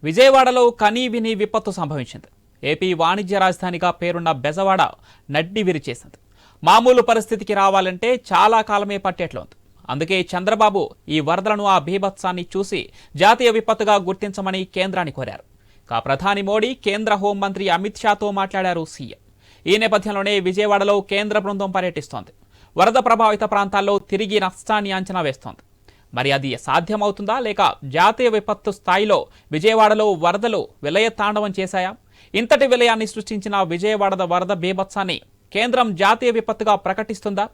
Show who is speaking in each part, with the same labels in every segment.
Speaker 1: విజయవాడలో కనీవిని విపత్తు సంభవించింది. ఏపీ వాణిజ్య రాజధానిగా పేరున్న బెజవాడ నడ్డి విరిచేసింది. మామూలు పరిస్థితికి రావాలంటే చాలా కాలమే పట్టేట్లుంది. అందుకే చంద్రబాబు ఈ వరదలను, ఆ బీభత్సాన్ని చూసి జాతీయ విపత్తుగా గుర్తించమని కేంద్రాన్ని కోరారు. ప్రధాని మోడీ కేంద్ర హోంమంత్రి అమిత్ షాతో మాట్లాడారు సీఎం. ఈ నేపథ్యంలోనే విజయవాడలో కేంద్ర బృందం పర్యటిస్తోంది. వరద ప్రభావిత ప్రాంతాల్లో తిరిగి నష్టాన్ని అంచనా వేస్తోంది. మరి అది సాధ్యమవుతుందా, లేక జాతీయ విపత్తు స్థాయిలో విజయవాడలో వరదలు విలయతాండవం చేశాయా? ఇంతటి విలయాన్ని సృష్టించిన విజయవాడ వరద బీభత్సాన్ని కేంద్రం జాతీయ విపత్తుగా ప్రకటిస్తుందా?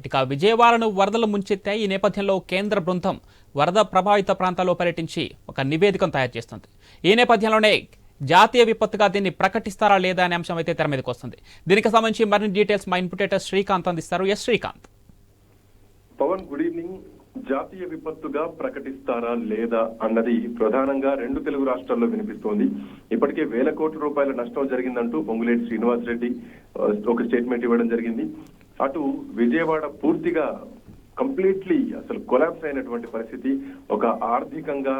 Speaker 1: ఇక విజయవాడను వరదలు ముంచెత్తాయి. ఈ నేపథ్యంలో కేంద్ర బృందం వరద ప్రభావిత ప్రాంతాల్లో పర్యటించి ఒక నివేదికను తయారు చేస్తుంది. ఈ నేపథ్యంలోనే జాతీయ విపత్తుగా దీన్ని ప్రకటిస్తారా లేదా అనే అంశం అయితే తెర మీదకి వస్తుంది. దీనికి సంబంధించి మరిన్ని డీటెయిల్స్ మా ఇన్పుటేటర్ శ్రీకాంత్ అందిస్తారు. Yes Srikanth.
Speaker 2: Pawan, good evening. జాతీయ విపత్తుగా ప్రకటిస్తారా లేదా అన్నది ప్రధానంగా రెండు తెలుగు రాష్ట్రాల్లో వినిపిస్తోంది. ఇప్పటికే వేల కోట్ల రూపాయల నష్టం జరిగిందంటూ పొంగులేటి శ్రీనివాస్ రెడ్డి ఒక స్టేట్మెంట్ ఇవ్వడం జరిగింది. అటు విజయవాడ పూర్తిగా కంప్లీట్లీ అసలు కొలాప్స్ అయినటువంటి పరిస్థితి. ఒక ఆర్థికంగా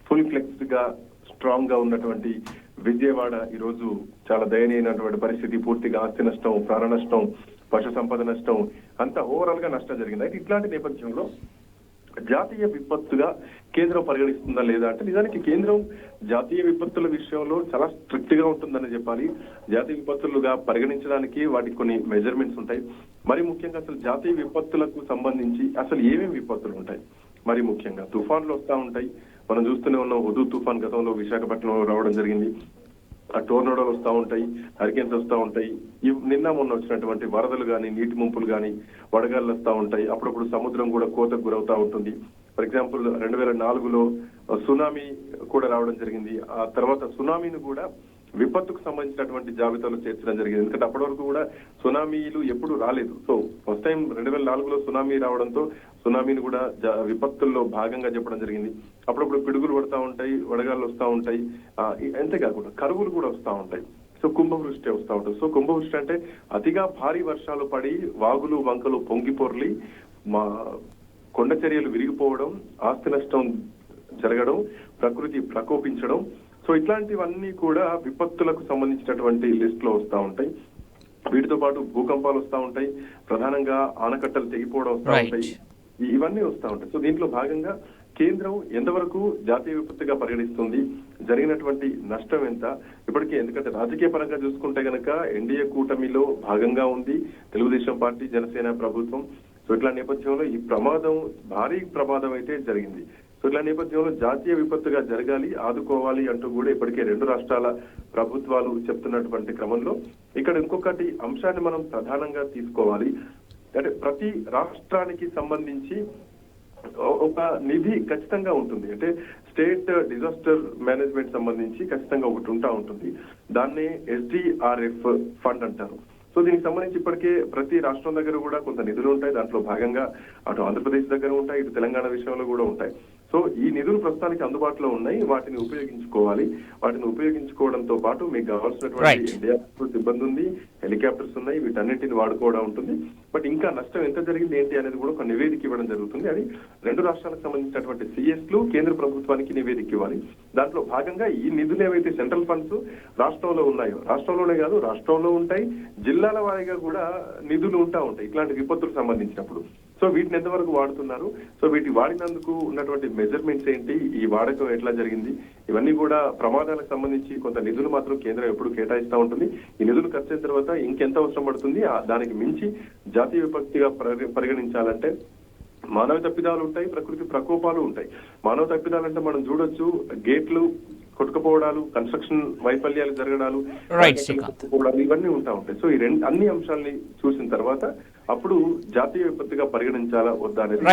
Speaker 2: ఫుల్ ఫ్లెక్స్డ్ గా స్ట్రాంగ్ గా ఉన్నటువంటి విజయవాడ ఈరోజు చాలా దయనీయమైనటువంటి పరిస్థితి. పూర్తిగా ఆస్తి నష్టం, ప్రాణ నష్టం, పశు సంపద నష్టం, అంతా ఓవరాల్ గా నష్టం జరిగింది. అయితే ఇట్లాంటి నేపథ్యంలో జాతీయ విపత్తుగా కేంద్రం పరిగణిస్తుందా లేదా అంటే, నిజానికి కేంద్రం జాతీయ విపత్తుల విషయంలో చాలా స్ట్రిక్ట్ గా ఉంటుందని చెప్పాలి. జాతీయ విపత్తులుగా పరిగణించడానికి వాటికి కొన్ని మెజర్మెంట్స్ ఉంటాయి. మరి ముఖ్యంగా అసలు జాతీయ విపత్తులకు సంబంధించి అసలు ఏమేమి విపత్తులు ఉంటాయి, మరి ముఖ్యంగా తుఫాన్లు వస్తూ ఉంటాయి. మనం చూస్తూనే ఉన్నాం. హుదూ తుఫాన్ గతంలో విశాఖపట్నంలో రావడం జరిగింది. ఆ టోర్నడోలు వస్తూ ఉంటాయి, హరికేన్స్ వస్తూ ఉంటాయి. నిన్న మొన్న వచ్చినటువంటి వరదలు కానీ, నీటి ముంపులు కానీ, వడగాళ్ళు వస్తూ ఉంటాయి. అప్పుడప్పుడు సముద్రం కూడా కోతకు గురవుతా ఉంటుంది. ఫర్ ఎగ్జాంపుల్ 2004లో సునామీ కూడా రావడం జరిగింది. ఆ తర్వాత సునామీని కూడా విపత్తుకు సంబంధించినటువంటి జాబితాలో చేర్చడం జరిగింది. ఎందుకంటే అప్పటి వరకు కూడా సునామీలు ఎప్పుడు రాలేదు. సో ఫస్ట్ టైం 2004లో సునామీ రావడంతో సునామీని కూడా విపత్తుల్లో భాగంగా చెప్పడం జరిగింది. అప్పుడప్పుడు పిడుగులు పడతా ఉంటాయి, వడగాళ్ళు వస్తూ ఉంటాయి. అంతేకాకుండా కరువులు కూడా వస్తూ ఉంటాయి. సో కుంభవృష్టి వస్తూ ఉంటుంది. సో కుంభవృష్టి అంటే అతిగా భారీ వర్షాలు పడి వాగులు వంకలు పొంగి పొర్లి మా కొండ చర్యలు విరిగిపోవడం, ఆస్తి నష్టం జరగడం, ప్రకృతి ప్రకోపించడం. సో ఇట్లాంటివన్నీ కూడా విపత్తులకు సంబంధించినటువంటి లిస్ట్ లో వస్తూ ఉంటాయి. వీటితో పాటు భూకంపాలు వస్తూ ఉంటాయి. ప్రధానంగా ఆనకట్టలు తెగిపోవడం వస్తూ ఉంటాయి. ఇవన్నీ వస్తూ ఉంటాయి. సో దీంట్లో భాగంగా కేంద్రం ఎంతవరకు జాతీయ విపత్తుగా పరిగణిస్తుంది, జరిగినటువంటి నష్టం ఎంత ఇప్పటికే. ఎందుకంటే రాజకీయ పరంగా చూసుకుంటే గనక ఎన్డీఏ కూటమిలో భాగంగా ఉంది తెలుగుదేశం పార్టీ, జనసేన ప్రభుత్వం. సో ఇట్లా నేపథ్యంలో ఈ ప్రమాదం భారీ ప్రమాదం అయితే జరిగింది. సో ఇట్లా నేపథ్యంలో జాతీయ విపత్తుగా జరగాలి, ఆదుకోవాలి అంటూ కూడా ఇప్పటికే రెండు రాష్ట్రాల ప్రభుత్వాలు చెప్తున్నటువంటి క్రమంలో ఇక్కడ ఇంకొకటి అంశాన్ని మనం ప్రధానంగా తీసుకోవాలి. అంటే ప్రతి రాష్ట్రానికి సంబంధించి ఒక నిధి ఖచ్చితంగా ఉంటుంది. అంటే స్టేట్ డిజాస్టర్ మేనేజ్మెంట్ సంబంధించి ఖచ్చితంగా ఒకటి ఉంటుంది. దాన్నే SDRF ఫండ్ అంటారు. సో దీనికి సంబంధించి ఇప్పటికే ప్రతి రాష్ట్రం దగ్గర కూడా కొంత నిధులు ఉంటాయి. దాంట్లో భాగంగా అటు ఆంధ్రప్రదేశ్ దగ్గర ఉంటాయి, ఇటు తెలంగాణ విషయంలో కూడా ఉంటాయి. సో ఈ నిధులు ప్రస్తుతానికి అందుబాటులో ఉన్నాయి. వాటిని ఉపయోగించుకోవాలి. వాటిని ఉపయోగించుకోవడంతో పాటు మీకు కావాల్సినటువంటి NDRF సిబ్బంది ఉంది, హెలికాప్టర్స్ ఉన్నాయి. వీటన్నింటిని వాడుకోవడం ఉంటుంది. బట్ ఇంకా నష్టం ఎంత జరిగింది ఏంటి అనేది కూడా ఒక నివేదిక ఇవ్వడం జరుగుతుంది. అది రెండు రాష్ట్రాలకు సంబంధించినటువంటి CSలు కేంద్ర ప్రభుత్వానికి నివేదిక ఇవ్వాలి. దాంట్లో భాగంగా ఈ నిధులు ఏవైతే సెంట్రల్ ఫండ్స్ రాష్ట్రంలో ఉన్నాయో, రాష్ట్రంలోనే కాదు రాష్ట్రంలో ఉంటాయి, జిల్లాల వారీగా కూడా నిధులు ఉంటాయి ఇట్లాంటి విపత్తులకు సంబంధించినప్పుడు. సో వీటిని ఎంతవరకు వాడుతున్నారు, సో వీటి వాడినందుకు ఉన్నటువంటి మెజర్మెంట్స్ ఏంటి, ఈ వాడకం ఎట్లా జరిగింది, ఇవన్నీ కూడా ప్రమాదాలకు సంబంధించి కొంత నిధులు మాత్రం కేంద్రం ఎప్పుడు కేటాయిస్తూ ఉంటుంది. ఈ నిధులు ఖర్చు అయిన తర్వాత ఇంకెంత అవసరం పడుతుంది, దానికి మించి జాతీయ విపత్తిగా పరిగణించాలంటే మానవ తప్పిదాలు ఉంటాయి, ప్రకృతి ప్రకోపాలు ఉంటాయి. మానవ తప్పిదాలంటే మనం చూడొచ్చు, గేట్లు కొట్టుకుపోవడాలు, కన్స్ట్రక్షన్ వైఫల్యాలు జరగడాలు, ఇవన్నీ ఉంటాయి. సో ఈ అన్ని అంశాలని చూసిన తర్వాత అప్పుడు జాతీయ విపత్తుగా పరిగణించాలా వద్దా అనేది